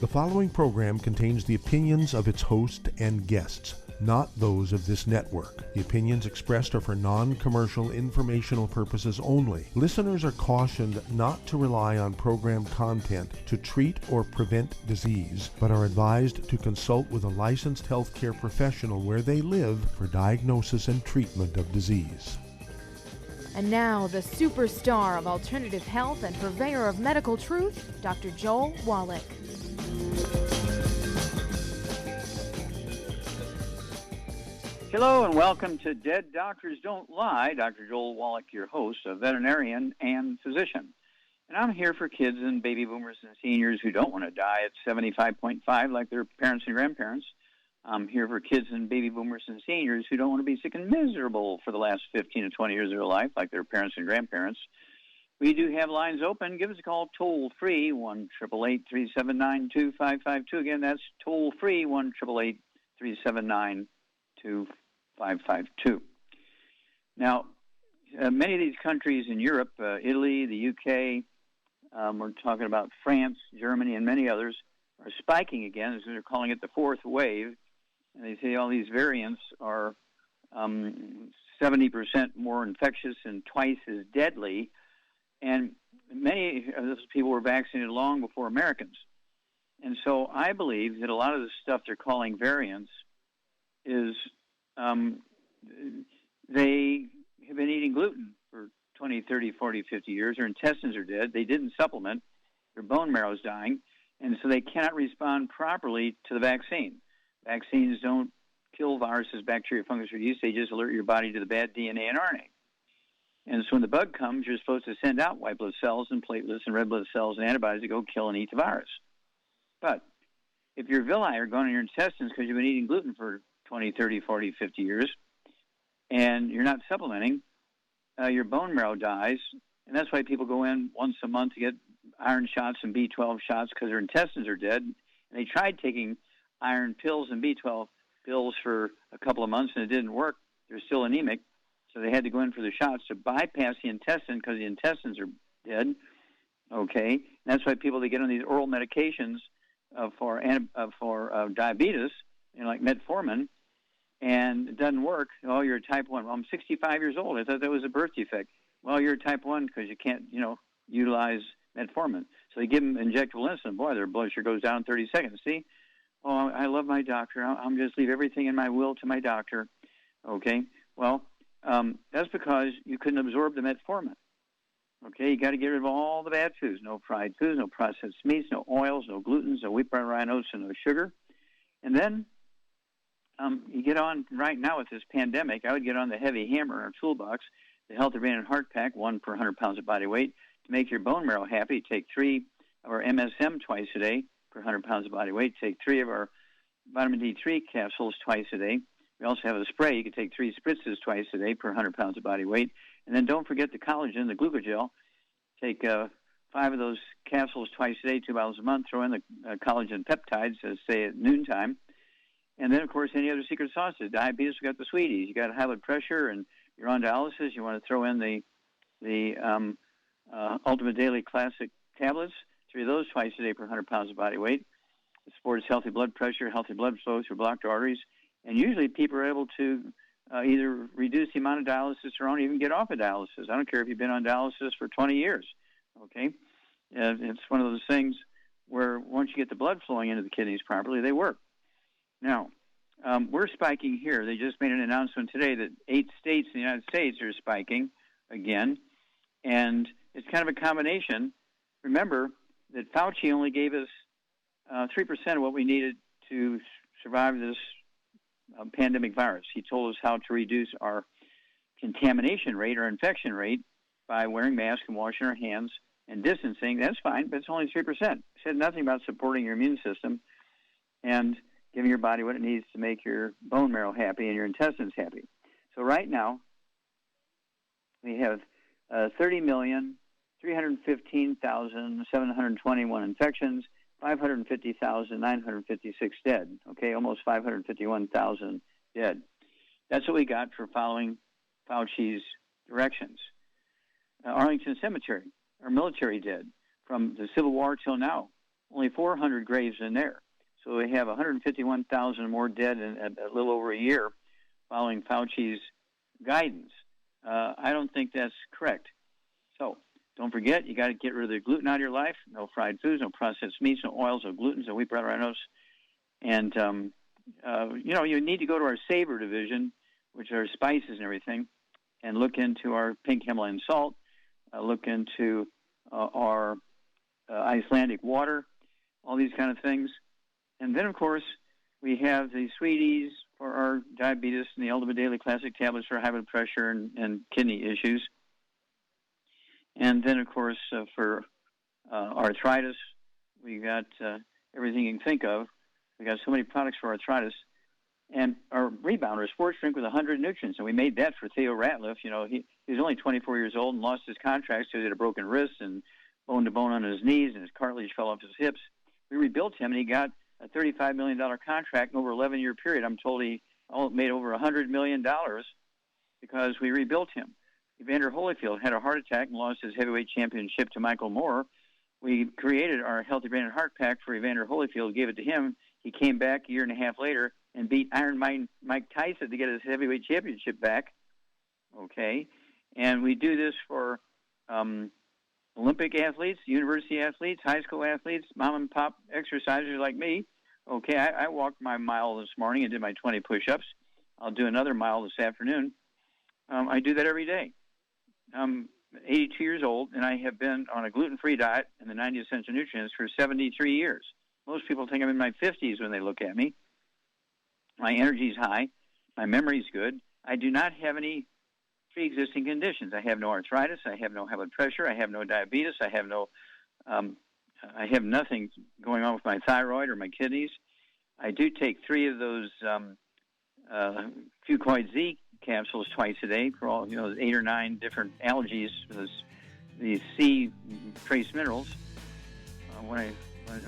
The following program contains the opinions of its host and guests, not those of this network. The opinions expressed are for non-commercial informational purposes only. Listeners are cautioned not to rely on program content to treat or prevent disease, but are advised to consult with a licensed healthcare professional where they live for diagnosis and treatment of disease. And now, the superstar of alternative health and purveyor of medical truth, Dr. Joel Wallach. Hello and welcome to Dead Doctors Don't Lie. Dr. Joel Wallach, your host, a veterinarian and physician. And I'm here for kids and baby boomers and seniors who don't want to die at 75.5 like their parents and grandparents. I'm here for kids and baby boomers and seniors who don't want to be sick and miserable for the last 15 to 20 years of their life like their parents and grandparents. We do have lines open. Give us a call toll-free, 1-888-379-2552. Again, that's toll-free, 1-888-379-2552. Now, many of these countries in Europe, Italy, the UK, we're talking about France, Germany, and many others, are spiking again, as they're calling it the fourth wave. And they say all these variants are 70% more infectious and twice as deadly. And many of those people were vaccinated long before Americans. And so I believe that a lot of the stuff they're calling variants is they have been eating gluten for 20, 30, 40, 50 years. Their intestines are dead. They didn't supplement. Their bone marrow is dying. And so they cannot respond properly to the vaccine. Vaccines don't kill viruses, bacteria, fungus, or yeast. They just alert your body to the bad DNA and RNA. And so when the bug comes, you're supposed to send out white blood cells and platelets and red blood cells and antibodies to go kill and eat the virus. But if your villi are going in your intestines because you've been eating gluten for 20, 30, 40, 50 years, and you're not supplementing, your bone marrow dies. And that's why people go in once a month to get iron shots and B12 shots because their intestines are dead. And they tried taking iron pills and B12 pills for a couple of months, and it didn't work. They're still anemic. So they had to go in for the shots to bypass the intestine because the intestines are dead. Okay, and that's why people that get on these oral medications for diabetes, like metformin, and it doesn't work. Oh, you're a type 1. Well, I'm 65 years old. I thought that was a birth defect. Well, you're a type 1 because you can't, utilize metformin. So they give them injectable insulin. Boy, their blood sugar goes down in 30 seconds. See? Oh, I love my doctor. I'm just leave everything in my will to my doctor. Okay, well, that's because you couldn't absorb the metformin. Okay, you got to get rid of all the bad foods. No fried foods, no processed meats, no oils, no glutens, no wheat, brown, rye, oats, and no sugar. And then you get on right now with this pandemic. I would get on the heavy hammer in our toolbox, the Healthy Brain and Heart Pack, 1 per 100 pounds of body weight. To make your bone marrow happy, take 3 of our MSM twice a day per 100 pounds of body weight. Take 3 of our vitamin D3 capsules twice a day. We also have a spray. You can take 3 spritzes twice a day per 100 pounds of body weight. And then don't forget the collagen, the glucogel. Take 5 of those capsules twice a day, 2 bottles a month. Throw in the collagen peptides, say at noontime. And then, of course, any other secret sauces. Diabetes, we got the sweeties. You got high blood pressure, and you're on dialysis. You want to throw in the Ultimate Daily Classic tablets. 3 of those twice a day per 100 pounds of body weight. It supports healthy blood pressure, healthy blood flow through blocked arteries. And usually people are able to either reduce the amount of dialysis or even get off of dialysis. I don't care if you've been on dialysis for 20 years, okay? It's one of those things where once you get the blood flowing into the kidneys properly, they work. Now, we're spiking here. They just made an announcement today that 8 states in the United States are spiking again, and it's kind of a combination. Remember that Fauci only gave us 3% of what we needed to survive this pandemic virus. He told us how to reduce our contamination rate or infection rate by wearing masks and washing our hands and distancing. That's fine, but it's only 3%. He said nothing about supporting your immune system and giving your body what it needs to make your bone marrow happy and your intestines happy. So right now, we have 30,315,721 infections, 550,956 dead, okay, almost 551,000 dead. That's what we got for following Fauci's directions. Arlington Cemetery, our military dead from the Civil War till now. only 400 graves in there. So we have 151,000 more dead in a little over a year following Fauci's guidance. I don't think that's correct. So don't forget, you got to get rid of the gluten out of your life. No fried foods, no processed meats, no oils, no glutens, no wheat, bread, rhinos. And, you need to go to our Savor division, which are spices and everything, and look into our pink Himalayan salt, look into our Icelandic water, all these kind of things. And then, of course, we have the sweeties for our diabetes and the Ultimate Daily Classic tablets for high blood pressure and kidney issues. And then, of course, for arthritis, we got everything you can think of. We got so many products for arthritis. And our rebounder, a sports drink with 100 nutrients. And we made that for Theo Ratliff. You know, he was only 24 years old and lost his contract, so he had a broken wrist and bone-to-bone on his knees, and his cartilage fell off his hips. We rebuilt him, and he got a $35 million contract in over an 11-year period. I'm told he made over $100 million because we rebuilt him. Evander Holyfield had a heart attack and lost his heavyweight championship to Michael Moore. We created our Healthy Brain and Heart Pack for Evander Holyfield, gave it to him. He came back a year and a half later and beat Iron Mike Tyson to get his heavyweight championship back. Okay. And we do this for Olympic athletes, university athletes, high school athletes, mom and pop exercisers like me. Okay, I walked my mile this morning and did my 20 push-ups. I'll do another mile this afternoon. I do that every day. I'm 82 years old, and I have been on a gluten-free diet and the 90 essential nutrients for 73 years. Most people think I'm in my 50s when they look at me. My energy's high. My memory's good. I do not have any pre-existing conditions. I have no arthritis. I have no high blood pressure. I have no diabetes. I have nothing going on with my thyroid or my kidneys. I do take 3 of those Fucoid Z capsules twice a day for all, 8 or 9 different allergies, these C trace minerals. When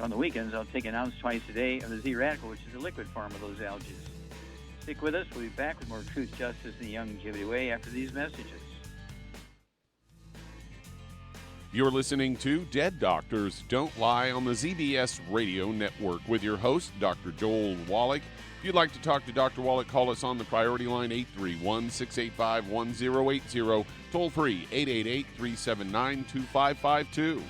on the weekends, I'll take an ounce twice a day of the Z Radical, which is the liquid form of those allergies. Stick with us. We'll be back with more Truth, Justice, and the Longevity Way after these messages. You're listening to Dead Doctors Don't Lie on the ZBS Radio Network with your host, Dr. Joel Wallach. If you'd like to talk to Dr. Wallach, call us on the priority line 831-685-1080, toll free 888-379-2552.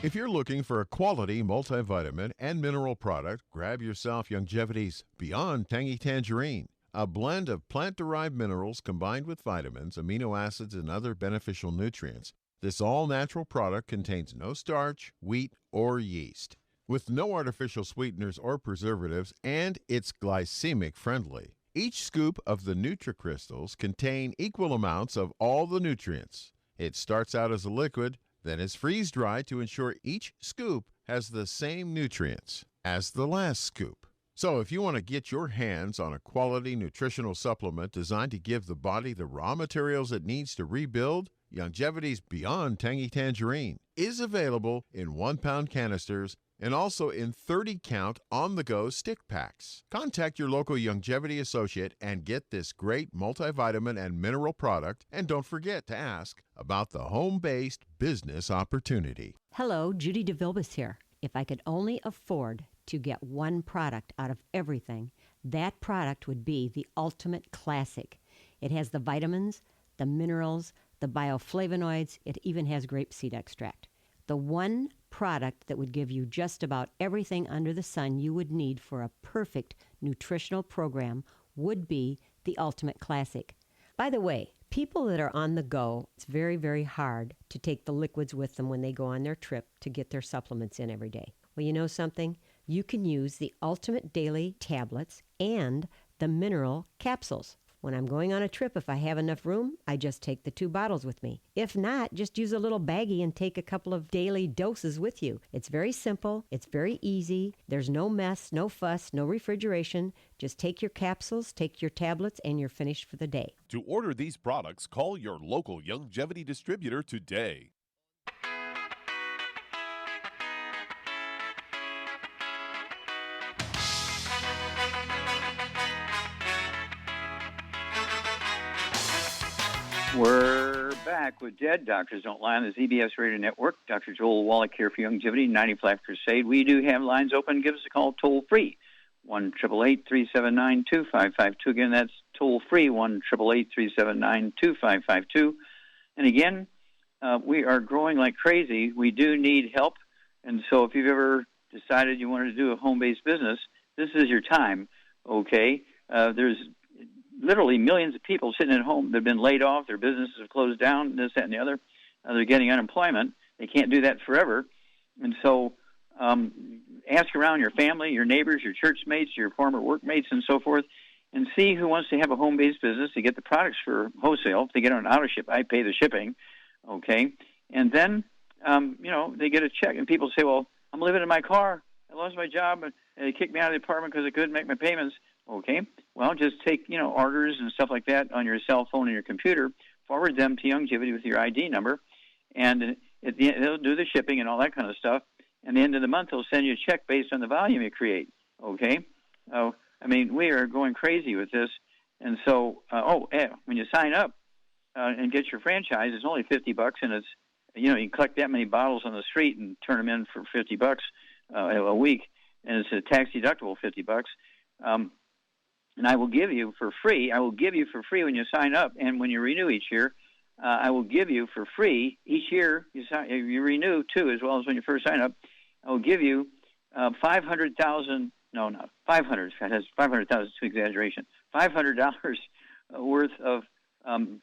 If you're looking for a quality multivitamin and mineral product, grab yourself Longevity's Beyond Tangy Tangerine, a blend of plant-derived minerals combined with vitamins, amino acids, and other beneficial nutrients. This all-natural product contains no starch, wheat, or yeast, with no artificial sweeteners or preservatives, and it's glycemic friendly. Each scoop of the NutriCrystals contain equal amounts of all the nutrients. It starts out as a liquid, then is freeze-dried to ensure each scoop has the same nutrients as the last scoop. So if you want to get your hands on a quality nutritional supplement designed to give the body the raw materials it needs to rebuild, Longevity's Beyond Tangy Tangerine is available in 1-pound canisters and also in 30-count on-the-go stick packs. Contact your local Longevity associate and get this great multivitamin and mineral product, and don't forget to ask about the home-based business opportunity. Hello, Judy DeVilbus here. If I could only afford to get one product out of everything, that product would be the Ultimate Classic. It has the vitamins, the minerals, the bioflavonoids. It even has grapeseed extract. The one product that would give you just about everything under the sun you would need for a perfect nutritional program would be the Ultimate Classic. By the way, people that are on the go, it's very, very hard to take the liquids with them when they go on their trip to get their supplements in every day. Well, you know something? You can use the Ultimate Daily Tablets and the mineral capsules. When I'm going on a trip, if I have enough room, I just take the 2 bottles with me. If not, just use a little baggie and take a couple of daily doses with you. It's very simple. It's very easy. There's no mess, no fuss, no refrigeration. Just take your capsules, take your tablets, and you're finished for the day. To order these products, call your local Longevity distributor today. We're back with Dead Doctors Don't Lie on the ZBS Radio Network. Dr. Joel Wallach here for Longevity, 95 Crusade. We do have lines open. Give us a call toll-free, 1-888-379-2552. Again, that's toll-free, 1-888-379-2552. And again, we are growing like crazy. We do need help. And so if you've ever decided you wanted to do a home-based business, this is your time, okay? There's literally millions of people sitting at home. They've been laid off. Their businesses have closed down, this, that, and the other. They're getting unemployment. They can't do that forever. And so ask around your family, your neighbors, your church mates, your former workmates, and so forth, and see who wants to have a home-based business to get the products for wholesale. If they get on auto ship, I pay the shipping, okay? And then, they get a check, and people say, well, I'm living in my car. I lost my job, and they kicked me out of the apartment because I couldn't make my payments. Okay, well, just take, orders and stuff like that on your cell phone and your computer, forward them to Longevity with your ID number, and they'll do the shipping and all that kind of stuff. And at the end of the month, they'll send you a check based on the volume you create, okay? We are going crazy with this. And so, when you sign up and get your franchise, it's only $50, and it's, you can collect that many bottles on the street and turn them in for $50 a week, and it's a tax-deductible $50. And I will give you for free. When you sign up, and when you renew each year, I will give you for free each year. You renew too, as well as when you first sign up. I will give you 500,000. No, not 500. That's 500,000 is too exaggeration. $500 worth of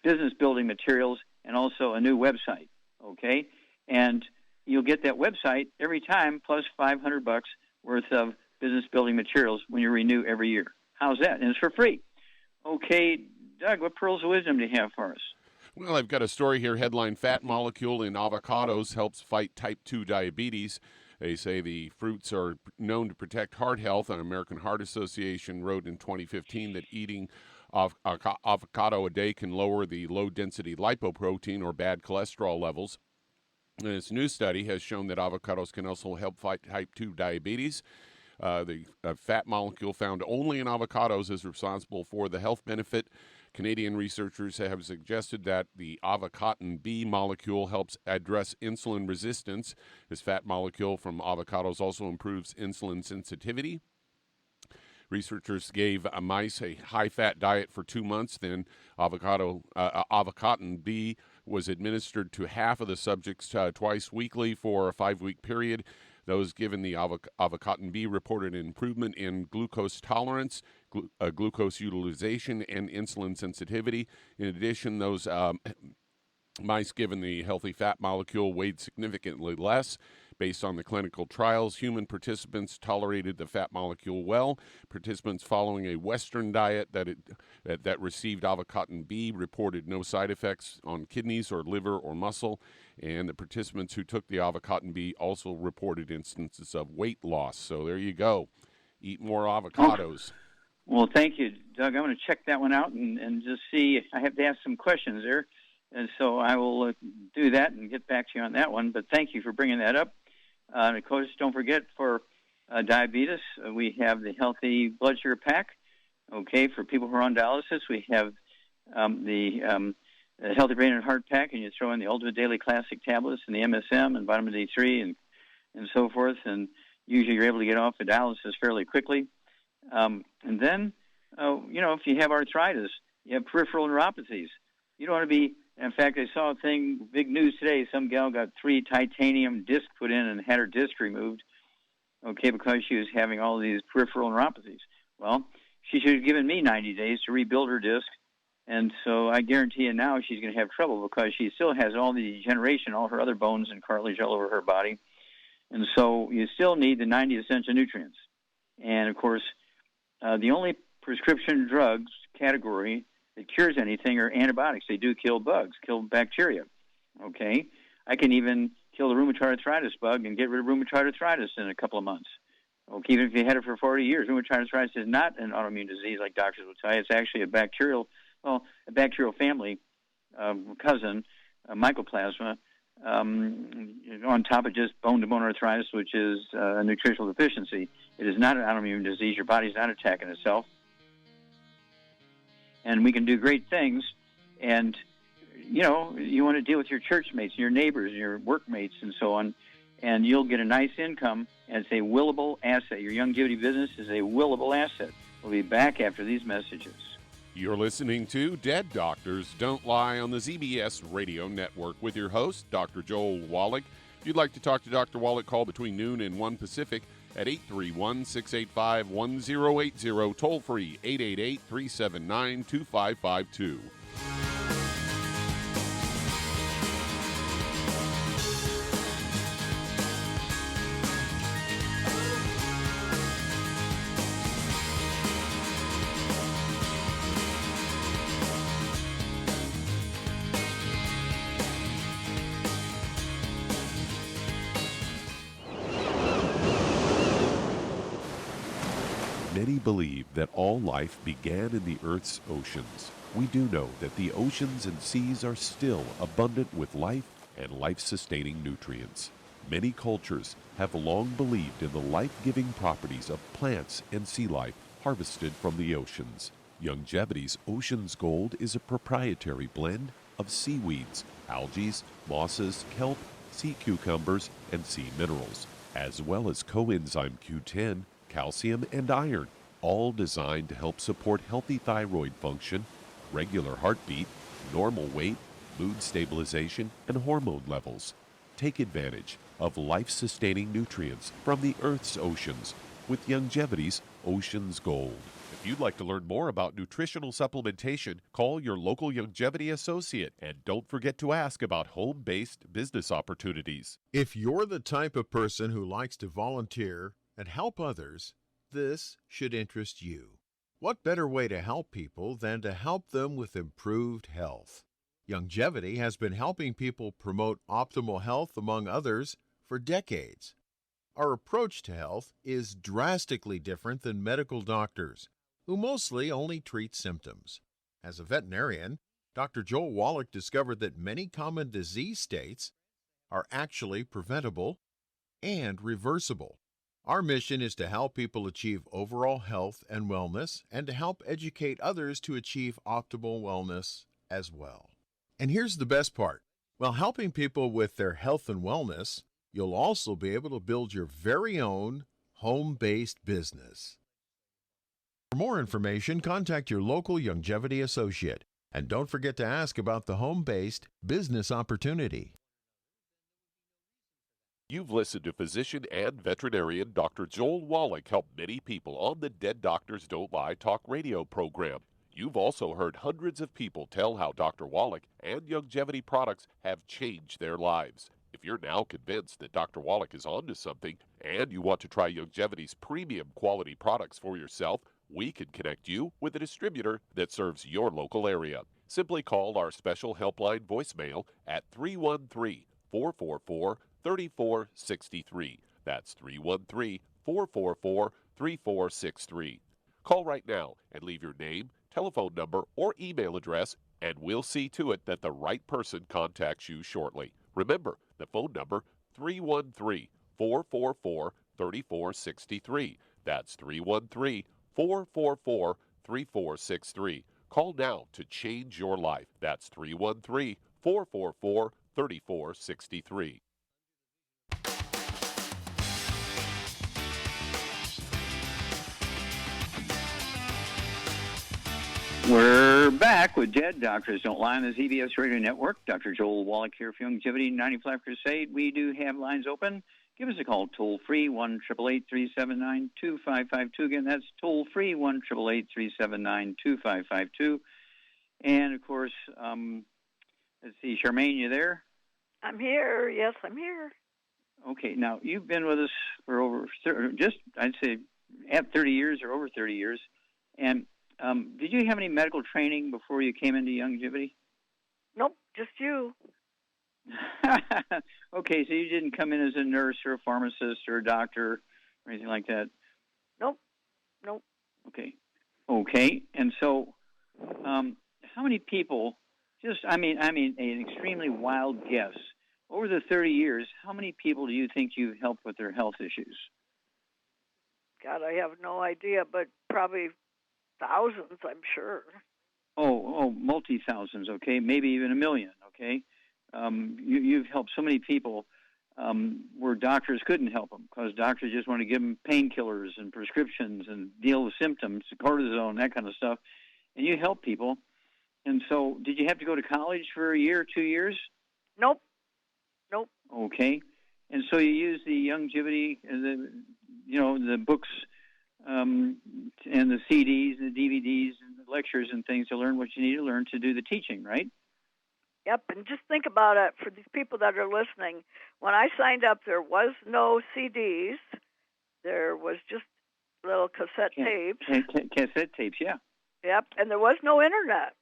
business building materials and also a new website. Okay, and you'll get that website every time, plus $500 worth of business building materials when you renew every year. How's that? And it's for free. Okay, Doug, what pearls of wisdom do you have for us? Well, I've got a story here. Headline, fat molecule in avocados helps fight type 2 diabetes. They say the fruits are known to protect heart health. An American Heart Association wrote in 2015 that eating avocado a day can lower the low-density lipoprotein or bad cholesterol levels. And this new study has shown that avocados can also help fight type 2 diabetes. The fat molecule found only in avocados is responsible for the health benefit. Canadian researchers have suggested that the Avocatin B molecule helps address insulin resistance. This fat molecule from avocados also improves insulin sensitivity. Researchers gave mice a high-fat diet for 2 months. Then Avocatin B was administered to half of the subjects twice weekly for a 5-week period. Those given the Avocatin B reported an improvement in glucose tolerance, glucose utilization, and insulin sensitivity. In addition, those mice given the healthy fat molecule weighed significantly less. Based on the clinical trials, human participants tolerated the fat molecule well. Participants following a Western diet that received Avocatin B reported no side effects on kidneys or liver or muscle. And the participants who took the Avocatin B also reported instances of weight loss. So there you go. Eat more avocados. Well, thank you, Doug. I'm going to check that one out and just see. I have to ask some questions there. And so I will do that and get back to you on that one. But thank you for bringing that up. And of course, don't forget for diabetes, we have the Healthy Blood Sugar Pack. Okay, for people who are on dialysis, we have the Healthy Brain and Heart Pack, and you throw in the Ultimate Daily Classic tablets and the MSM and vitamin D3 and so forth. And usually you're able to get off the dialysis fairly quickly. And then, if you have arthritis, you have peripheral neuropathies. You don't want to be. In fact, I saw a thing, big news today. Some gal got 3 titanium discs put in and had her disc removed, okay, because she was having all these peripheral neuropathies. Well, she should have given me 90 days to rebuild her disc, and so I guarantee you now she's going to have trouble because she still has all the degeneration, all her other bones and cartilage all over her body. And so you still need the 90 essential nutrients. And, of course, the only prescription drugs category that cures anything are antibiotics. They do kill bugs, kill bacteria, okay? I can even kill the rheumatoid arthritis bug and get rid of rheumatoid arthritis in a couple of months. Okay, even if you had it for 40 years, rheumatoid arthritis is not an autoimmune disease like doctors will tell you. It's actually a bacterial family cousin, mycoplasma, on top of just bone-to-bone arthritis, which is a nutritional deficiency. It is not an autoimmune disease. Your body's not attacking itself. And we can do great things. And you want to deal with your church mates, your neighbors, your workmates, and so on, and you'll get a nice income as a willable asset. Your longevity business is a willable asset. We'll be back after these messages. You're listening to Dead Doctors Don't Lie on the ZBS Radio Network with your host, Dr. Joel Wallach. If you'd like to talk to Dr. Wallach, call between noon and 1 Pacific at 831-685-1080, toll free 888-379-2552. Many believe that all life began in the Earth's oceans. We do know that the oceans and seas are still abundant with life and life-sustaining nutrients. Many cultures have long believed in the life-giving properties of plants and sea life harvested from the oceans. Longevity's Ocean's Gold is a proprietary blend of seaweeds, algae, mosses, kelp, sea cucumbers, and sea minerals, as well as coenzyme Q10, calcium, and iron, all designed to help support healthy thyroid function, regular heartbeat, normal weight, mood stabilization, and hormone levels. Take advantage of life-sustaining nutrients from the Earth's oceans with Longevity's Ocean's Gold. If you'd like to learn more about nutritional supplementation, call your local Longevity associate, and don't forget to ask about home-based business opportunities. If you're the type of person who likes to volunteer and help others, this should interest you. What better way to help people than to help them with improved health? Longevity has been helping people promote optimal health, among others, for decades. Our approach to health is drastically different than medical doctors, who mostly only treat symptoms. As a veterinarian, Dr. Joel Wallach discovered that many common disease states are actually preventable and reversible. Our mission is to help people achieve overall health and wellness, and to help educate others to achieve optimal wellness as well. And here's the best part. While helping people with their health and wellness, you'll also be able to build your very own home-based business. For more information, contact your local Longevity associate. And don't forget to ask about the home-based business opportunity. You've listened to physician and veterinarian Dr. Joel Wallach help many people on the Dead Doctors Don't Lie talk radio program. You've also heard hundreds of people tell how Dr. Wallach and Longevity products have changed their lives. If you're now convinced that Dr. Wallach is onto something and you want to try Longevity's premium quality products for yourself, we can connect you with a distributor that serves your local area. Simply call our special helpline voicemail at 313-444-3463. That's 313-444-3463. Call right now and leave your name, telephone number, or email address, and we'll see to it that the right person contacts you shortly. Remember, the phone number, 313-444-3463. That's 313-444-3463. Call now to change your life. That's 313-444-3463. We're back with Dead Doctors Don't Lie on the ZBS Radio Network. Dr. Joel Wallach here for Longevity 95 Crusade. We do have lines open. Give us a call toll-free, 1-888-379-2552. Again, that's toll-free, 1-888-379-2552. And, of course, let's see, Charmaine, you there? I'm here. Yes, I'm here. Okay, now, you've been with us for over, I'd say, at 30 years or over 30 years. And did you have any medical training before you came into Longevity? Nope, just you. Okay, so you didn't come in as a nurse or a pharmacist or a doctor or anything like that? Nope. Okay, and so how many people, I mean, an extremely wild guess, over the 30 years, how many people do you think you've helped with their health issues? God, I have no idea, but probably thousands, I'm sure. Oh, multi-thousands, okay, maybe even 1 million, okay? You've helped so many people where doctors couldn't help them because doctors just want to give them painkillers and prescriptions and deal with symptoms, cortisone, that kind of stuff. And you help people. And so did you have to go to college for a year, 2 years? Nope. Okay. And so you use the longevity, the books and the CDs and the DVDs and the lectures and things to learn what you need to learn to do the teaching, right? Yep, and just think about it for these people that are listening. When I signed up, there was no CDs. There was just little cassette tapes. Cassette tapes, yeah. Yep, and there was no internet.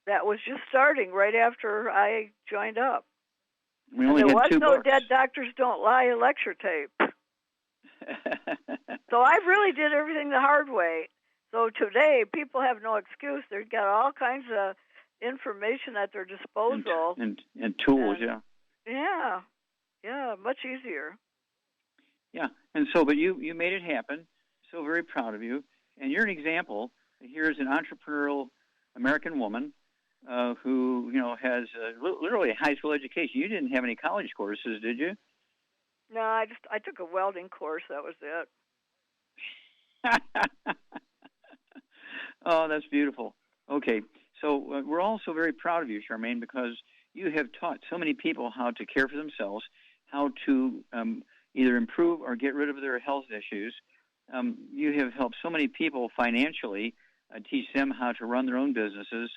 That was just starting right after I joined up. We only there had was 2 no books. Dead Doctors Don't Lie lecture tape. So I really did everything the hard way. So today, people have no excuse. They've got all kinds of information at their disposal. And tools, yeah. Yeah, much easier. Yeah, and so, but you made it happen. So very proud of you. And you're an example. Here's an entrepreneurial American woman who, has literally a high school education. You didn't have any college courses, did you? No, I took a welding course. That was it. Oh, that's beautiful. Okay, so we're also very proud of you, Charmaine, because you have taught so many people how to care for themselves, how to either improve or get rid of their health issues. You have helped so many people financially, teach them how to run their own businesses.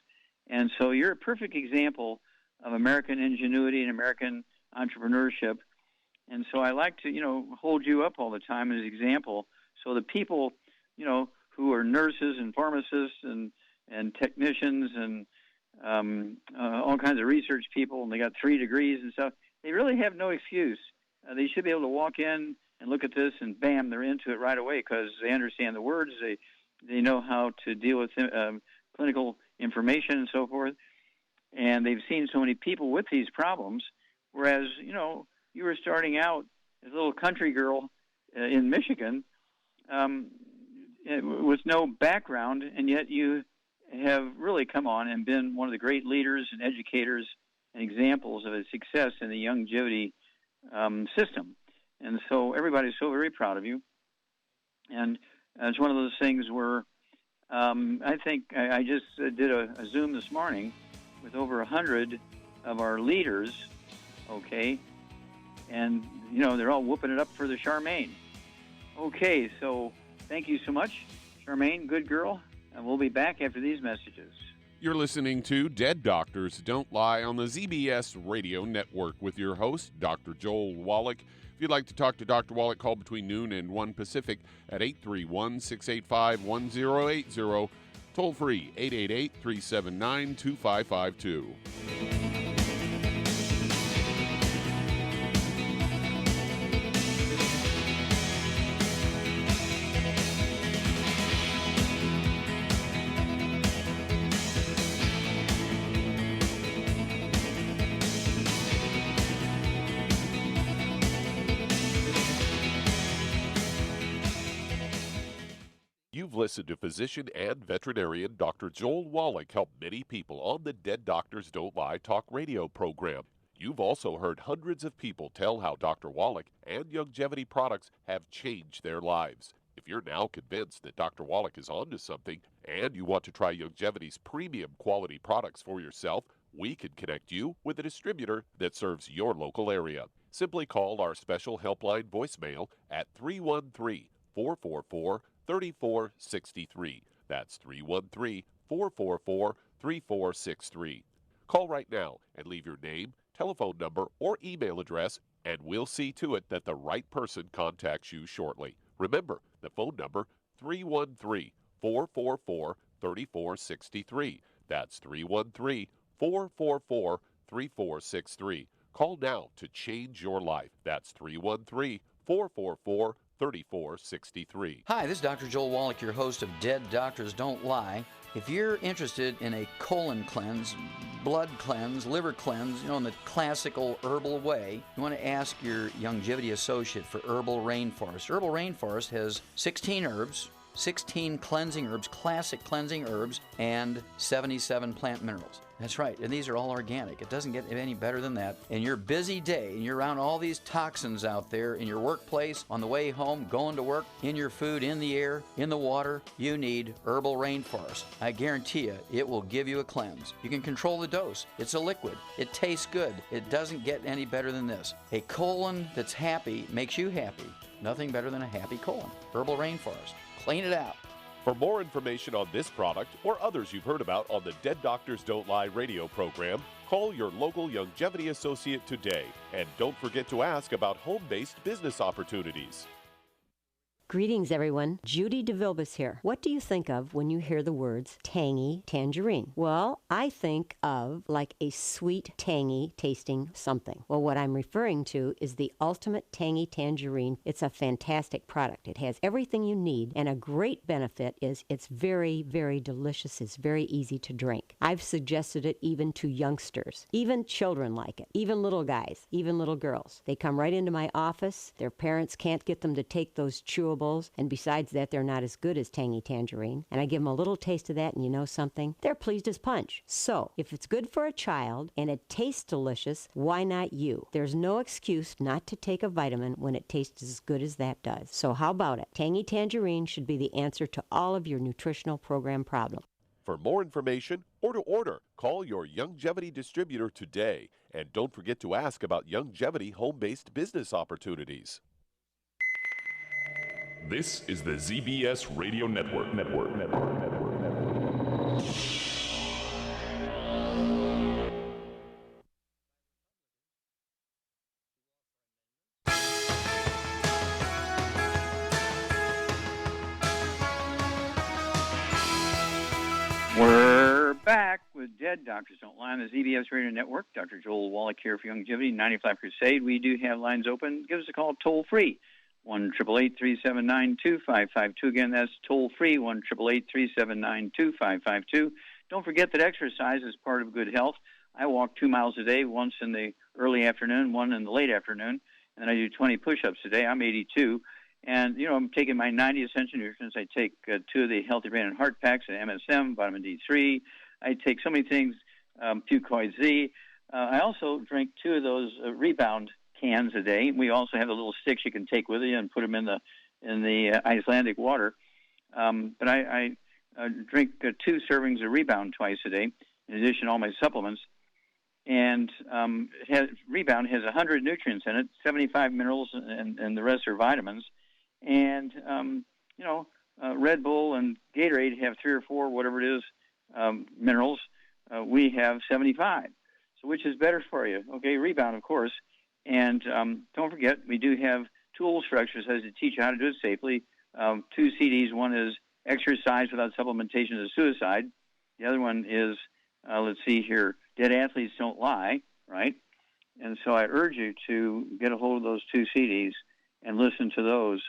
And so you're a perfect example of American ingenuity and American entrepreneurship. And so I like to, hold you up all the time as an example. So the people, who are nurses and pharmacists and technicians and all kinds of research people, and they got 3 degrees and stuff, they really have no excuse. They should be able to walk in and look at this, and bam, they're into it right away because they understand the words. They know how to deal with clinical information and so forth. And they've seen so many people with these problems, whereas, you were starting out as a little country girl in Michigan with no background, and yet you have really come on and been one of the great leaders and educators and examples of a success in the longevity system. And so everybody's so very proud of you. And it's one of those things where I think I just did a Zoom this morning with over 100 of our leaders, okay? And, they're all whooping it up for the Charmaine. Okay, so thank you so much, Charmaine, good girl. And we'll be back after these messages. You're listening to Dead Doctors Don't Lie on the ZBS Radio Network with your host, Dr. Joel Wallach. If you'd like to talk to Dr. Wallach, call between noon and 1 Pacific at 831-685-1080. Toll free, 888-379-2552. You've listened to physician and veterinarian Dr. Joel Wallach help many people on the Dead Doctors Don't Lie talk radio program. You've also heard hundreds of people tell how Dr. Wallach and longevity products have changed their lives. If you're now convinced that Dr. Wallach is onto something and you want to try longevity's premium quality products for yourself, we can connect you with a distributor that serves your local area. Simply call our special helpline voicemail at 313-444-3463. That's 313-444-3463. Call right now and leave your name, telephone number, or email address, and we'll see to it that the right person contacts you shortly. Remember, the phone number, 313-444-3463. That's 313-444-3463. Call now to change your life. That's 313-444-3463. Hi, this is Dr. Joel Wallach, your host of Dead Doctors Don't Lie. If you're interested in a colon cleanse, blood cleanse, liver cleanse, in the classical herbal way, you want to ask your longevity associate for Herbal Rainforest. Herbal Rainforest has 16 herbs, 16 cleansing herbs, classic cleansing herbs, and 77 plant minerals. That's right, and these are all organic. It doesn't get any better than that. In your busy day, and you're around all these toxins out there in your workplace, on the way home, going to work, in your food, in the air, in the water, you need Herbal Rainforest. I guarantee you, it will give you a cleanse. You can control the dose. It's a liquid. It tastes good. It doesn't get any better than this. A colon that's happy makes you happy. Nothing better than a happy colon. Herbal Rainforest. Clean it out. For more information on this product or others you've heard about on the Dead Doctors Don't Lie radio program, call your local Longevity associate today. And don't forget to ask about home-based business opportunities. Greetings, everyone. Judy DeVilbus here. What do you think of when you hear the words tangy tangerine? Well, I think of like a sweet, tangy tasting something. Well, what I'm referring to is the Ultimate Tangy Tangerine. It's a fantastic product. It has everything you need, and a great benefit is it's very, very delicious. It's very easy to drink. I've suggested it even to youngsters. Even children like it. Even little guys. Even little girls. They come right into my office. Their parents can't get them to take those chewables. And besides that, they're not as good as Tangy Tangerine. And I give them a little taste of that, and you know something? They're pleased as punch. So, if it's good for a child and it tastes delicious, why not you? There's no excuse not to take a vitamin when it tastes as good as that does. So how about it? Tangy Tangerine should be the answer to all of your nutritional program problems. For more information or to order, call your Longevity distributor today. And don't forget to ask about Longevity home-based business opportunities. This is the ZBS Radio Network. We're back with Dead Doctors Don't Lie on the ZBS Radio Network. Dr. Joel Wallach here for Longevity 95 Crusade. We do have lines open. Give us a call toll free. 1-888-379-2552. Again, that's toll-free, 1-888-379-2552. Don't forget that exercise is part of good health. I walk 2 miles a day, once in the early afternoon, one in the late afternoon, and then I do 20 push-ups a day. I'm 82, and, you know, I'm taking my 90 essential nutrients. I take 2 of the Healthy Brain and Heart Packs and MSM, vitamin D3. I take so many things, Fucoid Z. I also drink 2 of those Rebound cans a day. We also have the little sticks you can take with you and put them in the Icelandic water. But I drink 2 servings of Rebound twice a day, in addition to all my supplements. And Rebound has 100 nutrients in it, 75 minerals, and the rest are vitamins. And, Red Bull and Gatorade have 3 or 4, whatever it is, minerals. We have 75. So which is better for you? Okay, Rebound, of course. And don't forget, we do have tools for exercise to teach you how to do it safely. 2 CDs. One is Exercise Without Supplementation is Suicide. The other one is, let's see here, Dead Athletes Don't Lie, right? And so I urge you to get a hold of those 2 CDs and listen to those.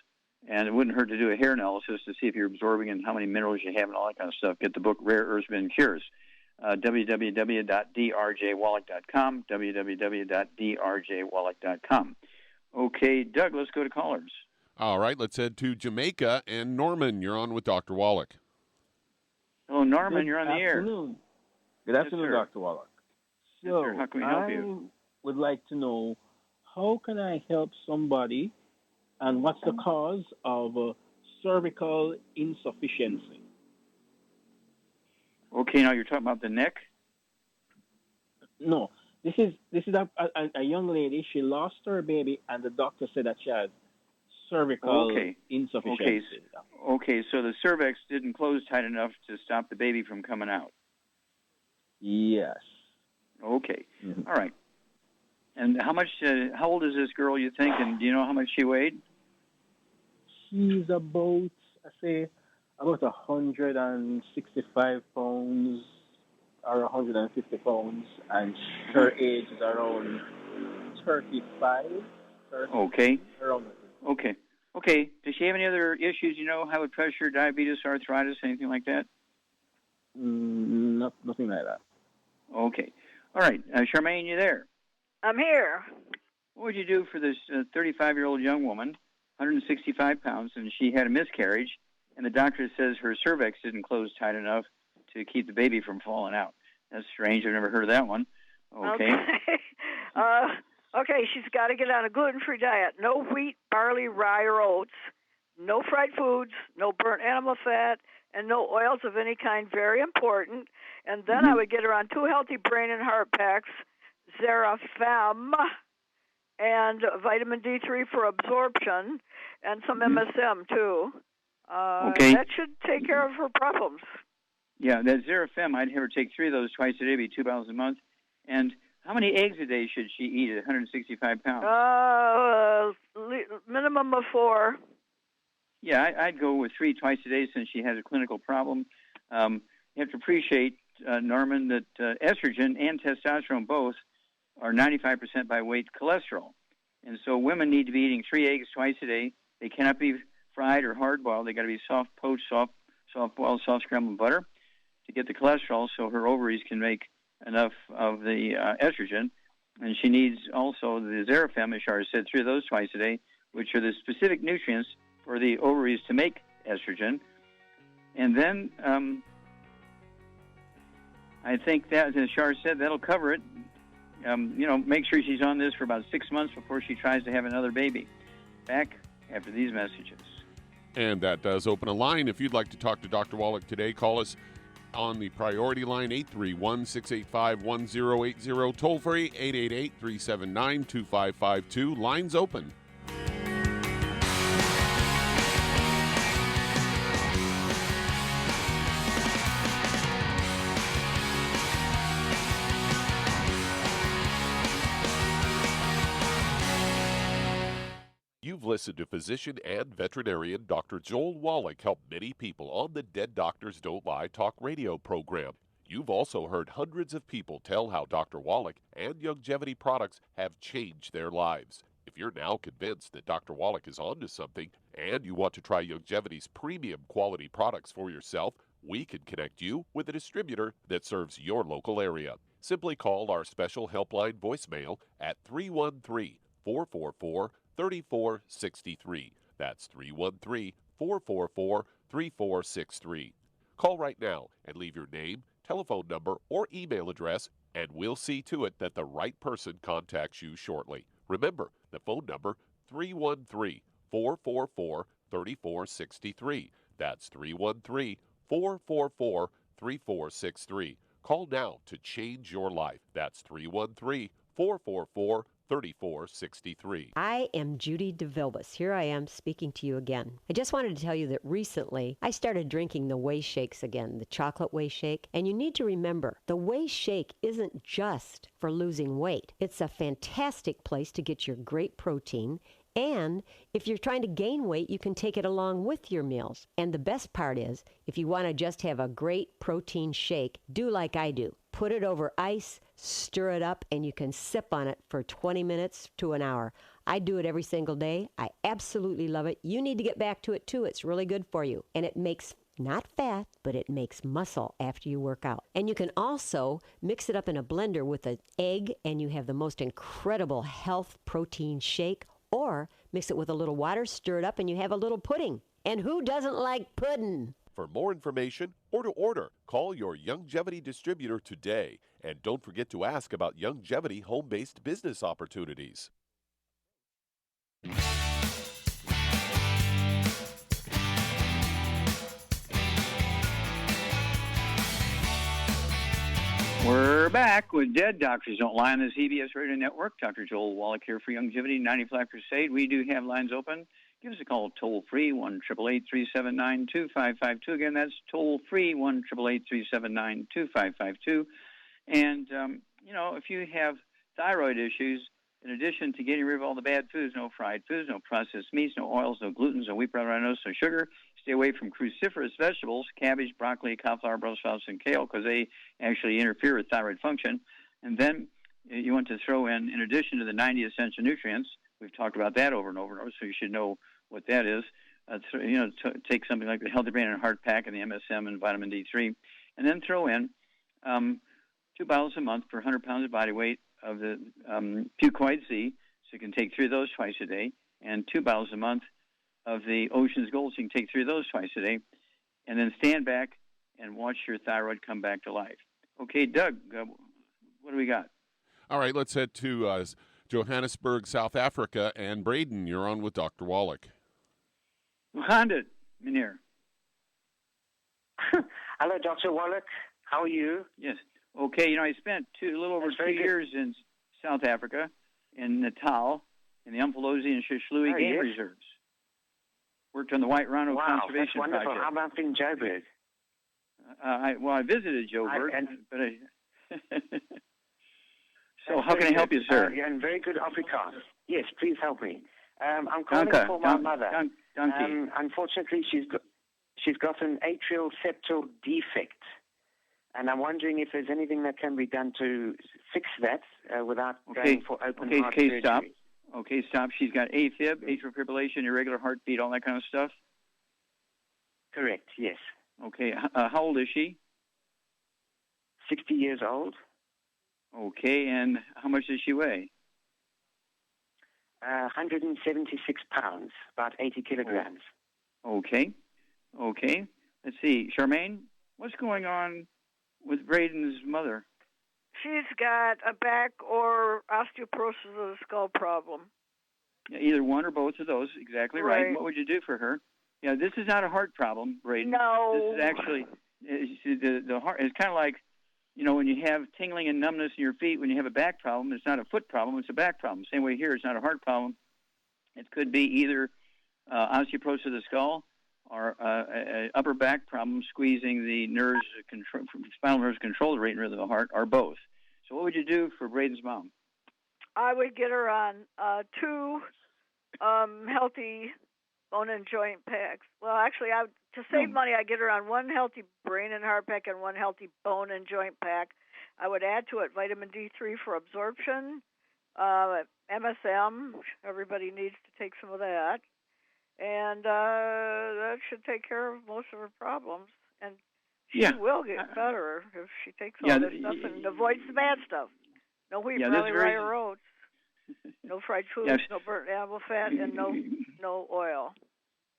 And it wouldn't hurt to do a hair analysis to see if you're absorbing and how many minerals you have and all that kind of stuff. Get the book Rare Earths Been Cures. www.drjwallach.com, www.drjwallach.com. Okay, Doug, let's go to callers. All right, let's head to Jamaica. And Norman, you're on with Dr. Wallach. Hello, Norman, you're on the air. Good afternoon, sir. Dr. Wallach. Yes, sir. How can we help you? I would like to know, how can I help somebody, and what's the cause of cervical insufficiency? Okay, now you're talking about the neck? No, this is a young lady. She lost her baby, and the doctor said that she had cervical insufficiency. Okay, so the cervix didn't close tight enough to stop the baby from coming out. Yes. Okay. Mm-hmm. All right. And how old is this girl, you think, and do you know how much she weighed? She's about 165 pounds or 150 pounds, and her age is around 35. Okay. Around. Okay. Okay. Does she have any other issues, high blood pressure, diabetes, arthritis, anything like that? Nothing like that. Okay. All right. Charmaine, you there? I'm here. What would you do for this 35-year-old young woman, 165 pounds, and she had a miscarriage, and the doctor says her cervix didn't close tight enough to keep the baby from falling out. That's strange. I've never heard of that one. Okay. Okay, she's got to get on a gluten-free diet. No wheat, barley, rye, or oats. No fried foods. No burnt animal fat. And no oils of any kind. Very important. And then I would get her on 2 healthy brain and heart packs, Zerafem, and vitamin D3 for absorption, and some MSM, too. Okay. That should take care of her problems. Yeah, that Zerafem, I'd have her take 3 of those twice a day, be 2 bottles a month. And how many eggs a day should she eat at 165 pounds? Minimum of 4. Yeah, I'd go with 3 twice a day since she has a clinical problem. You have to appreciate, Norman, that estrogen and testosterone both are 95% by weight cholesterol. And so women need to be eating 3 eggs twice a day. They cannot be fried or hard-boiled. They got to be soft poached, soft-boiled, soft scrambled butter to get the cholesterol so her ovaries can make enough of the estrogen. And she needs also the Zerafem, as Shar said, 3 of those twice a day, which are the specific nutrients for the ovaries to make estrogen. And then I think that, as Shar said, that'll cover it. Make sure she's on this for about 6 months before she tries to have another baby. Back after these messages. And that does open a line. If you'd like to talk to Dr. Wallach today, call us on the priority line, 831-685-1080, toll free, 888-379-2552. Lines open. You've listened to physician and veterinarian Dr. Joel Wallach help many people on the Dead Doctors Don't Lie talk radio program. You've also heard hundreds of people tell how Dr. Wallach and Youngevity products have changed their lives. If you're now convinced that Dr. Wallach is onto something and you want to try Youngevity's premium quality products for yourself, we can connect you with a distributor that serves your local area. Simply call our special helpline voicemail at 313-444-3463. That's 313-444-3463. Call right now and leave your name, telephone number, or email address, and we'll see to it that the right person contacts you shortly. Remember, the phone number, 313-444-3463. That's 313-444-3463. Call now to change your life. That's 313-444-3463. I am Judy DeVilbus. Here I am speaking to you again. I just wanted to tell you that recently I started drinking the Whey Shakes again, the chocolate Whey Shake. And you need to remember, the Whey Shake isn't just for losing weight. It's a fantastic place to get your great protein. And if you're trying to gain weight, you can take it along with your meals. And the best part is, if you want to just have a great protein shake, do like I do. Put it over ice, stir it up, and you can sip on it for 20 minutes to an hour. I do it every single day. I absolutely love it. You need to get back to it too. It's really good for you. And it makes not fat, but it makes muscle after you work out. And you can also mix it up in a blender with an egg, and you have the most incredible health protein shake. Or mix it with a little water, stir it up, and you have a little pudding. And who doesn't like pudding? For more information or to order, call your Youngevity distributor today. And don't forget to ask about Youngevity home-based business opportunities. We're back with Dead Doctors Don't Lie on the CBS Radio Network. Dr. Joel Wallach here for Youngevity 90 Flat Crusade. We do have lines open. Give us a call toll-free, 1-888-379-2552. Again, that's toll-free, 1-888-379-2552. And, if you have thyroid issues, in addition to getting rid of all the bad foods, no fried foods, no processed meats, no oils, no gluten, no wheat, brown rice, no sugar, stay away from cruciferous vegetables, cabbage, broccoli, cauliflower, Brussels sprouts, and kale, because they actually interfere with thyroid function. And then you want to throw in addition to the 90 essential nutrients, we've talked about that over and over and over, so you should know what that is. Take something like the Healthy Brain and Heart Pack and the MSM and vitamin D3, and then throw in 2 bottles a month per 100 pounds of body weight of the fucoid Z, so you can take 3 of those twice a day, and 2 bottles a month of the Ocean's Gold. So you can take 3 of those twice a day, and then stand back and watch your thyroid come back to life. Okay, Doug, what do we got? All right, let's head to Johannesburg, South Africa, and Braden, you're on with Dr. Wallach. Honda, meneer. Hello, Dr. Wallach. How are you? Yes. Okay, I spent a little over 2 years in South Africa, in Natal, in the Umfolozi and Shishlui game reserves. Worked on the White Rhino Conservation Project. Wonderful. Project. How about in Joburg? I visited Joburg, but so how can I help you, sir? And very good Afrikaans. Yes, please help me. I'm calling for my mother. Unfortunately, she's got an atrial septal defect, and I'm wondering if there's anything that can be done to fix that without going for open heart surgery. Stop. Okay, stop. She's got AFib, atrial fibrillation, irregular heartbeat, all that kind of stuff? Correct, yes. Okay, how old is she? 60 years old. Okay, and how much does she weigh? 176 pounds, about 80 kilograms. Okay. Let's see. Charmaine, what's going on with Braden's mother? She's got a back or osteoporosis of the skull problem. Yeah, either one or both of those. Exactly right. What would you do for her? Yeah, this is not a heart problem, Braden. No. This is actually the heart. It's kind of like, when you have tingling and numbness in your feet, when you have a back problem, it's not a foot problem, it's a back problem. Same way here, it's not a heart problem. It could be either osteoporosis of the skull or upper back problem, squeezing the nerves, spinal nerves control the rate and rhythm of the heart, or both. So what would you do for Braden's mom? I would get her on 2 healthy bone and joint packs. Well, actually, to save money, I'd get her on 1 healthy brain and heart pack and 1 healthy bone and joint pack. I would add to it vitamin D3 for absorption, MSM. Everybody needs to take some of that. And that should take care of most of her problems. And she will get better if she takes all this stuff and avoids the bad stuff. No wheat, barley, rye, or oats. No fried foods, no burnt animal fat, and no oil.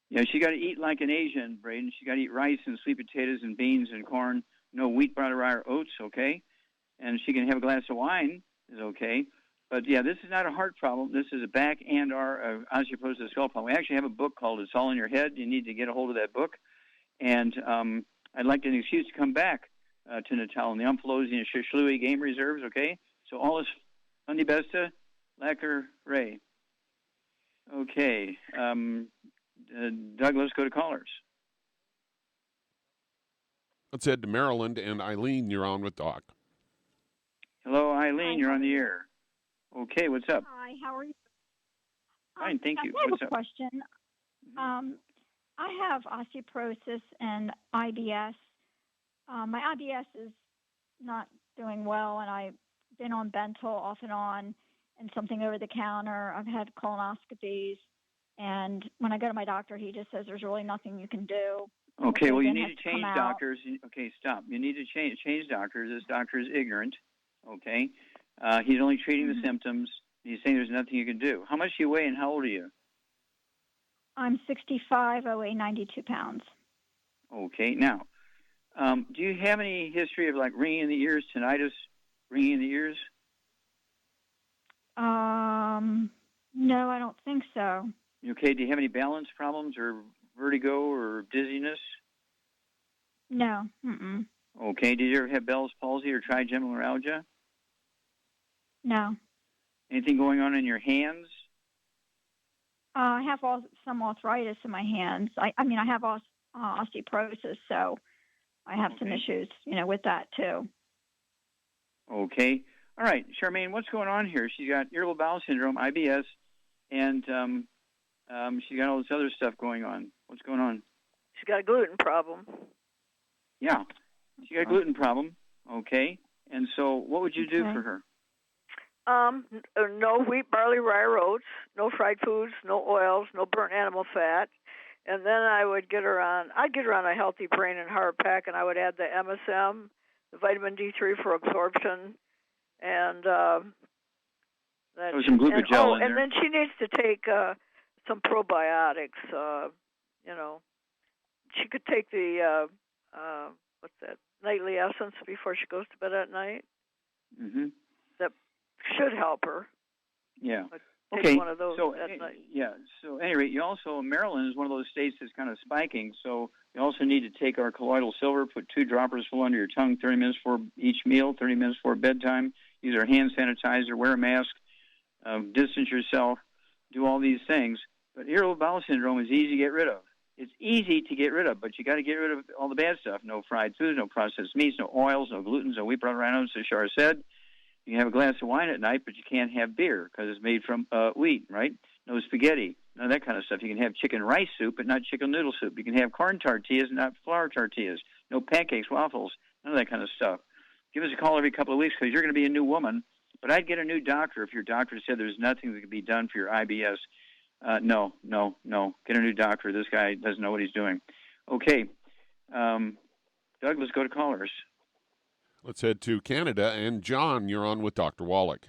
Yeah, she got to eat like an Asian, Braden. She got to eat rice and sweet potatoes and beans and corn. No wheat, barley, rye, or oats, okay? And she can have a glass of wine, is okay. But, this is not a heart problem. This is a back and our osteoporosis of the skull problem. We actually have a book called It's All in Your Head. You need to get a hold of that book. And I'd like an excuse to come back to Natal in the Umfolozi and Shishlui game reserves, okay? So all is Fundy Besta, Lacquer, Ray. Okay. Doug, let's go to callers. Let's head to Maryland, and Eileen, you're on with Doc. Hello, Eileen, you're on the air. Okay, what's up? Hi, how are you? Fine, thank you. I have a question. I have osteoporosis and IBS. My IBS is not doing well, and I've been on Bentyl off and on and something over the counter. I've had colonoscopies, and when I go to my doctor, he just says there's really nothing you can do. Okay, well, you need to change doctors. Okay, stop. You need to change doctors. This doctor is ignorant, okay? He's only treating the symptoms. He's saying there's nothing you can do. How much do you weigh and how old are you? I'm 65. I weigh 92 pounds. Okay, now, do you have any history of, ringing in the ears, tinnitus, ringing in the ears? No, I don't think so. Okay, do you have any balance problems or vertigo or dizziness? No. Mm-mm. Okay, did you ever have Bell's palsy or trigeminal neuralgia? No. Anything going on in your hands? I have some arthritis in my hands. I have osteoporosis, so I have some issues, with that too. Okay. All right, Charmaine, what's going on here? She's got irritable bowel syndrome, IBS, and she's got all this other stuff going on. What's going on? She's got a gluten problem. Yeah, she got a gluten problem. Okay. And so what would you do for her? No wheat, barley, rye, or oats, no fried foods, no oils, no burnt animal fat. And then I'd get her on a healthy brain and heart pack, and I would add the MSM, the vitamin D3 for absorption, and some glucogel in there. And then she needs to take some probiotics. She could take the what's that, nightly essence before she goes to bed at night. Mm-hmm. That should help her. Yeah. Take one of those at night. Yeah. So, at any rate, you also, Maryland is one of those states that's kind of spiking. So, you also need to take our colloidal silver, put 2 droppers full under your tongue 30 minutes before each meal, 30 minutes before bedtime. Use our hand sanitizer, wear a mask, distance yourself, do all these things. But irritable bowel syndrome is easy to get rid of. It's easy to get rid of, but you got to get rid of all the bad stuff. No fried foods, no processed meats, no oils, no glutens, no wheat, butter, rhinos, as Shar said. You can have a glass of wine at night, but you can't have beer because it's made from wheat, right? No spaghetti, none of that kind of stuff. You can have chicken rice soup, but not chicken noodle soup. You can have corn tortillas, not flour tortillas. No pancakes, waffles, none of that kind of stuff. Give us a call every couple of weeks because you're going to be a new woman. But I'd get a new doctor if your doctor said there's nothing that could be done for your IBS. No. Get a new doctor. This guy doesn't know what he's doing. Okay. Doug, let's go to callers. Let's head to Canada. And John, you're on with Dr. Wallach.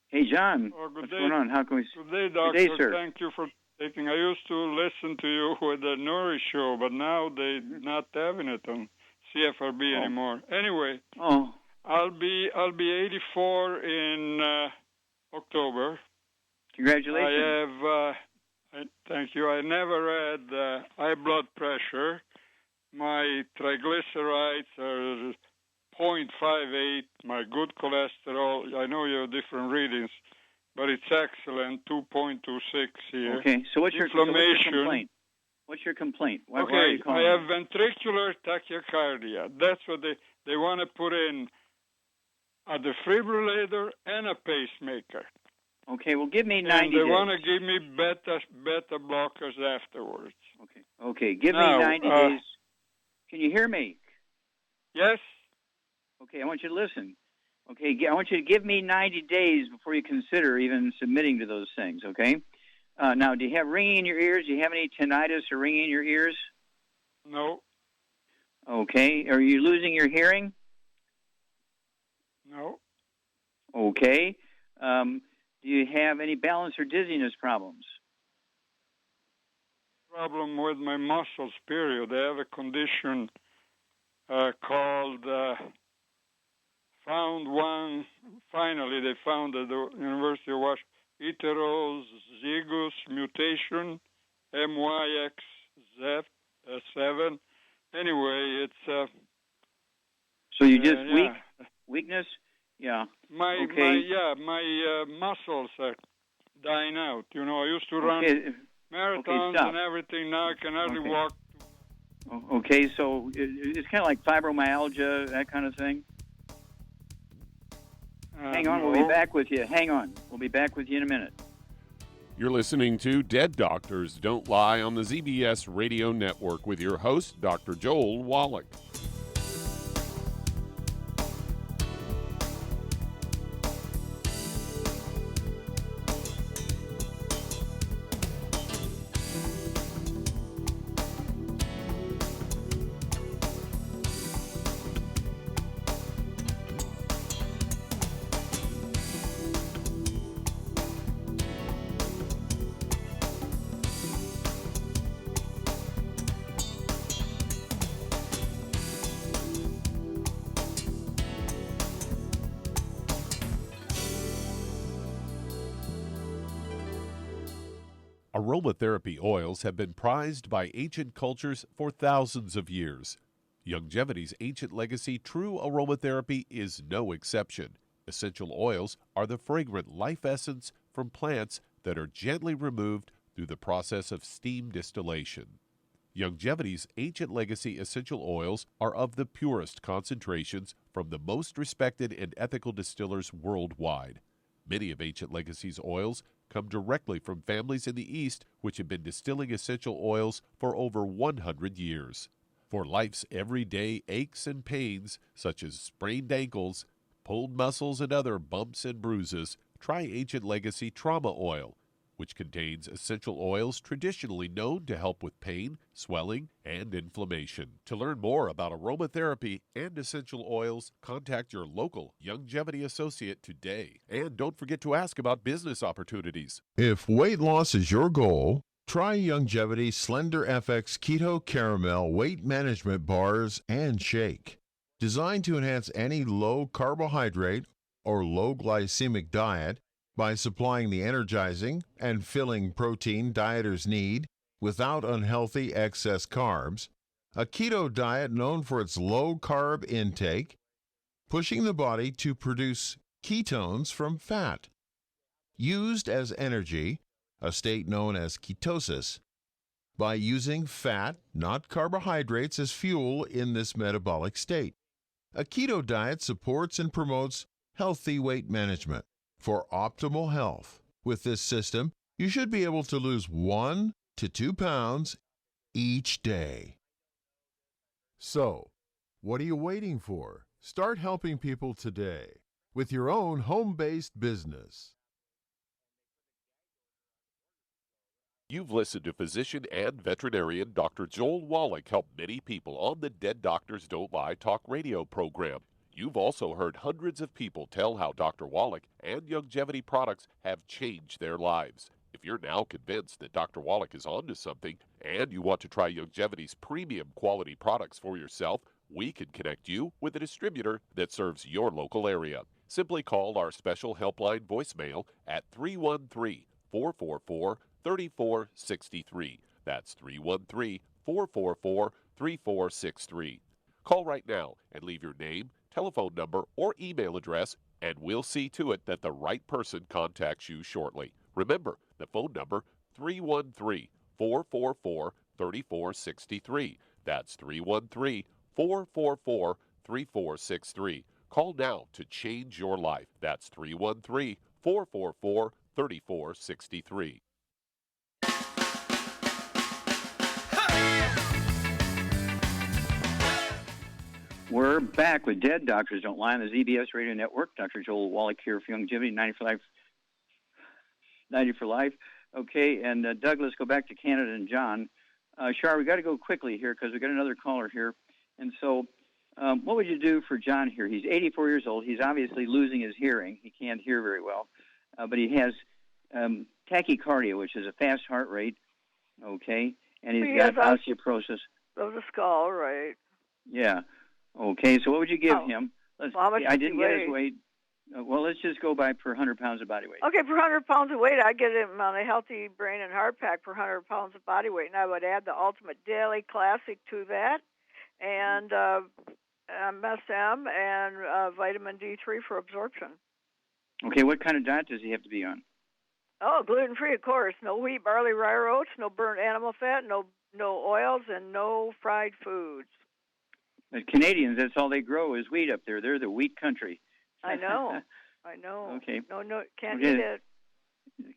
Hey, John. What's going on? How can we... Good day, Doctor. Good day, sir. Thank you for taking... I used to listen to you with the Nourish show, but now they're not having it on CFRB anymore. Anyway, I'll be 84 in October. Congratulations. I have... thank you. I never had high blood pressure. My triglycerides are 0.58, my good cholesterol, I know you have different readings, but it's excellent, 2.26 here. Okay, so what's your complaint? What's your complaint? Why are you calling I have ventricular tachycardia. That's what they want to put in a defibrillator and a pacemaker. Okay, well, give me 90 days. And they want to give me beta blockers afterwards. Okay, give me 90 days. Can you hear me? Yes. Okay, I want you to listen. Okay, I want you to give me 90 days before you consider even submitting to those things, okay? Now, do you have ringing in your ears? Do you have any tinnitus or ringing in your ears? No. Okay. Are you losing your hearing? No. Okay. Do you have any balance or dizziness problems? Problem with my muscles, period. I have a condition called... Finally, they found at the University of Washington, heterozygous mutation, MYXZ7. Anyway, it's... so you just weakness? Yeah. My muscles are dying out. You know, I used to run marathons and everything. Now I can hardly walk. Okay, so it's kind of like fibromyalgia, that kind of thing? Hang on, we'll be back with you. Hang on. We'll be back with you in a minute. You're listening to Dead Doctors Don't Lie on the ZBS Radio Network with your host, Dr. Joel Wallach. Aromatherapy oils have been prized by ancient cultures for thousands of years. Longevity's ancient legacy, true aromatherapy, is no exception. Essential oils are the fragrant life essence from plants that are gently removed through the process of steam distillation. Longevity's ancient legacy essential oils are of the purest concentrations from the most respected and ethical distillers worldwide. Many of Ancient Legacy's oils come directly from families in the East which have been distilling essential oils for over 100 years. For life's everyday aches and pains, such as sprained ankles, pulled muscles, and other bumps and bruises, try Ancient Legacy Trauma Oil. which contains essential oils traditionally known to help with pain, swelling, and inflammation. To learn more about aromatherapy and essential oils, contact your local Longevity associate today. And don't forget to ask about business opportunities. If weight loss is your goal, try Longevity Slender FX Keto Caramel Weight Management Bars and Shake. Designed to enhance any low carbohydrate or low glycemic diet by supplying the energizing and filling protein dieters need without unhealthy excess carbs, a keto diet known for its low carb intake, pushing the body to produce ketones from fat. Used as energy, a state known as ketosis, by using fat, not carbohydrates, as fuel in this metabolic state. A keto diet supports and promotes healthy weight management. For optimal health, with this system, you should be able to lose 1 to 2 pounds each day. So, what are you waiting for? Start helping people today with your own home-based business. You've listened to physician and veterinarian Dr. Joel Wallach help many people on the Dead Doctors Don't Lie talk radio program. You've also heard hundreds of people tell how Dr. Wallach and Longevity products have changed their lives. If you're now convinced that Dr. Wallach is onto something and you want to try Longevity's premium quality products for yourself, we can connect you with a distributor that serves your local area. Simply call our special helpline voicemail at 313-444-3463. That's 313-444-3463. Call right now and leave your name, telephone number, or email address, and we'll see to it that the right person contacts you shortly. Remember, the phone number, 313-444-3463. That's 313-444-3463. Call now to change your life. That's 313-444-3463. We're back with Dead Doctors Don't Lie on the ZBS Radio Network. Dr. Joel Wallach here for Longevity, 90 for Life. 90 for Life. Okay, and Doug, let's go back to Canada and John. Shar, we got to go quickly here because we got another caller here. And so what would you do for John here? He's 84 years old. He's obviously losing his hearing. He can't hear very well. But he has tachycardia, which is a fast heart rate, okay? And he's got osteoporosis. Of the skull, right. Yeah. Okay, so what would you give him? I didn't get his weight. Well, let's just go by per 100 pounds of body weight. Okay, per 100 pounds of weight, I get him on a healthy brain and heart pack per 100 pounds of body weight, and I would add the Ultimate Daily Classic to that, and MSM and vitamin D3 for absorption. Okay, what kind of diet does he have to be on? Oh, gluten-free, of course. No wheat, barley, rye, or oats, no burnt animal fat, no oils, and no fried foods. The Canadians, that's all they grow is wheat up there. They're the wheat country. I know. I know. Okay. No, can't eat it.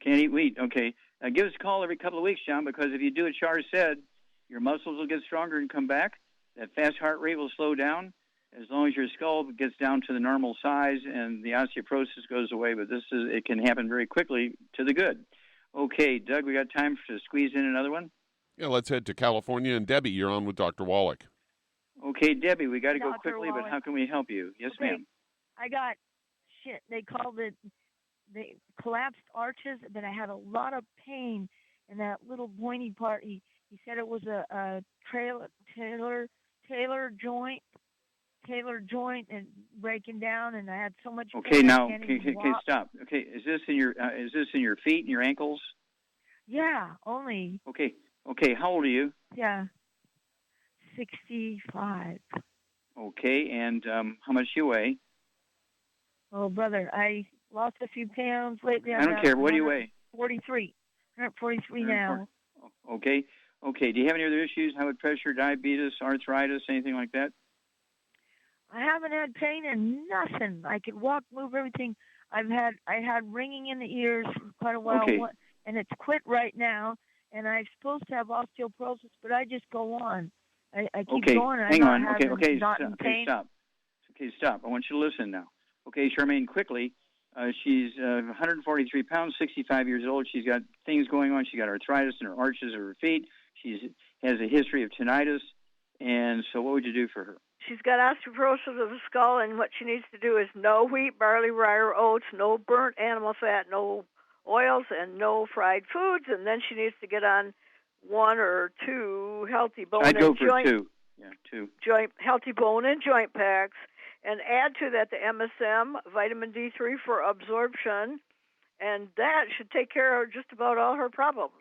Can't eat wheat. Okay. Give us a call every couple of weeks, John, because if you do what Char said, your muscles will get stronger and come back. That fast heart rate will slow down as long as your skull gets down to the normal size and the osteoporosis goes away. But it can happen very quickly to the good. Okay, Doug, we got time to squeeze in another one? Yeah, let's head to California. And Debbie, you're on with Dr. Wallach. Okay, Debbie, we got to go quickly, Wallach. but how can we help you? Yes, okay. ma'am. I got they called it the collapsed arches, but I had a lot of pain in that little pointy part. He said it was a tailor joint and breaking down, and I had so much pain. Okay, now okay, stop. Okay, is this in your feet and your ankles? Yeah, only. Okay, how old are you? Yeah, 65. Okay, and how much do you weigh? Oh, brother, I lost a few pounds lately. I don't care. What do you weigh? 43. 143 now. Okay. Do you have any other issues? High blood pressure, diabetes, arthritis, anything like that? I haven't had pain and nothing. I could walk, move, everything. I had ringing in the ears for quite a while, and it's quit right now. And I'm supposed to have osteoporosis, but I just go on. I keep going. Hang on. Not in pain. Stop. Okay, stop. I want you to listen now. Okay, Charmaine, quickly, She's 143 pounds, 65 years old. She's got things going on. She's got arthritis in her arches of her feet. She has a history of tinnitus. And so what would you do for her? She's got osteoporosis of the skull, and what she needs to do is no wheat, barley, rye, or oats, no burnt animal fat, no oils, and no fried foods. And then she needs to get on 1 or 2 healthy bone I'd go and for joint. 2. Yeah, 2. Healthy bone and joint packs, and add to that the MSM, vitamin D3 for absorption, and that should take care of just about all her problems.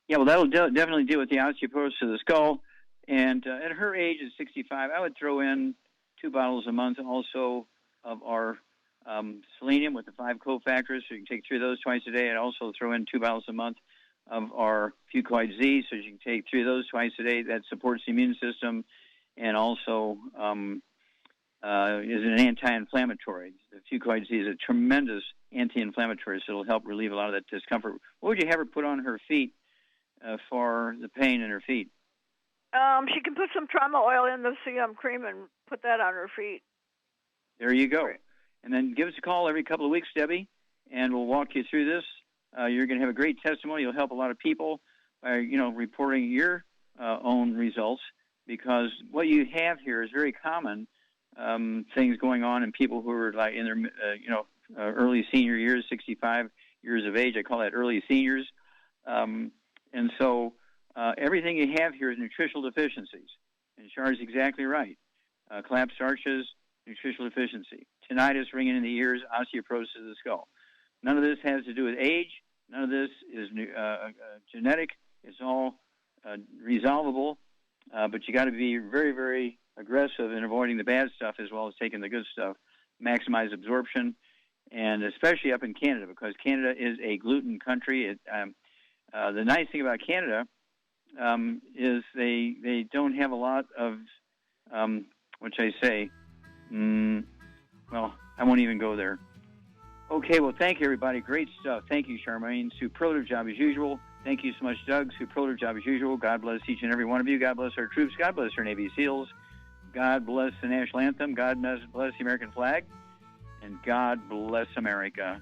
Yeah, well, that'll definitely deal with the osteoporosis of the skull. And at her age, at 65, I would throw in 2 bottles a month also of our selenium with the 5 cofactors, so you can take 3 of those twice a day. I'd also throw in 2 bottles a month of our Fucoid Z, so you can take 3 of those twice a day. That supports the immune system and also is an anti-inflammatory. The Fucoid Z is a tremendous anti-inflammatory, so it'll help relieve a lot of that discomfort. What would you have her put on her feet for the pain in her feet? She can put some trauma oil in the CM cream and put that on her feet. There you go. And then give us a call every couple of weeks, Debbie, and we'll walk you through this. You're going to have a great testimony. You'll help a lot of people by, reporting your own results, because what you have here is very common things going on in people who are like in their, early senior years, 65 years of age. I call that early seniors. And so everything you have here is nutritional deficiencies. And Char's exactly right. Collapsed arches, nutritional deficiency. Tinnitus, ringing in the ears, osteoporosis of the skull. None of this has to do with age. None of this is genetic. It's all resolvable. But you got to be very, very aggressive in avoiding the bad stuff as well as taking the good stuff. Maximize absorption, and especially up in Canada, because Canada is a gluten country. The nice thing about Canada is they don't have a lot of, what should I say? Well, I won't even go there. Okay, well, thank you, everybody. Great stuff. Thank you, Charmaine. Superlative job as usual. Thank you so much, Doug. Superlative job as usual. God bless each and every one of you. God bless our troops. God bless our Navy SEALs. God bless the national anthem. God bless the American flag. And God bless America.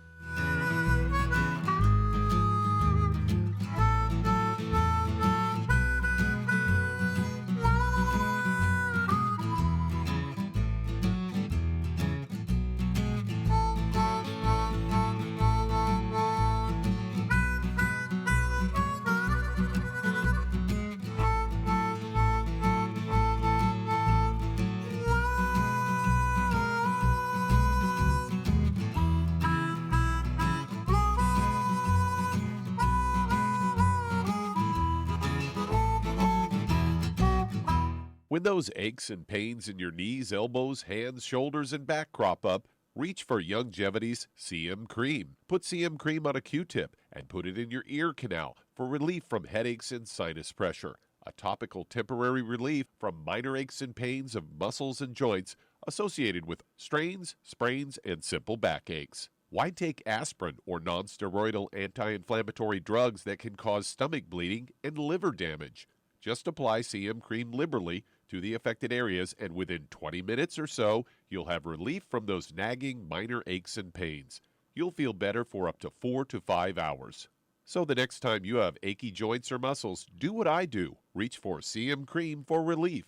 When those aches and pains in your knees, elbows, hands, shoulders, and back crop up, reach for Youngevity's CM Cream. Put CM Cream on a Q-tip and put it in your ear canal for relief from headaches and sinus pressure. A topical temporary relief from minor aches and pains of muscles and joints associated with strains, sprains, and simple backaches. Why take aspirin or non-steroidal anti-inflammatory drugs that can cause stomach bleeding and liver damage? Just apply CM Cream liberally to the affected areas, and within 20 minutes or so, you'll have relief from those nagging minor aches and pains. You'll feel better for up to 4 to 5 hours. So the next time you have achy joints or muscles, do what I do. Reach for CM Cream for relief.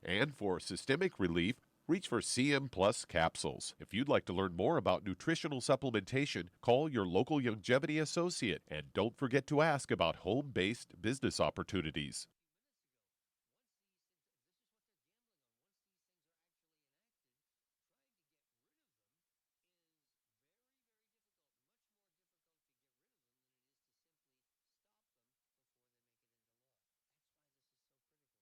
And for systemic relief, reach for CM Plus capsules. If you'd like to learn more about nutritional supplementation, call your local Youngevity associate, and don't forget to ask about home-based business opportunities.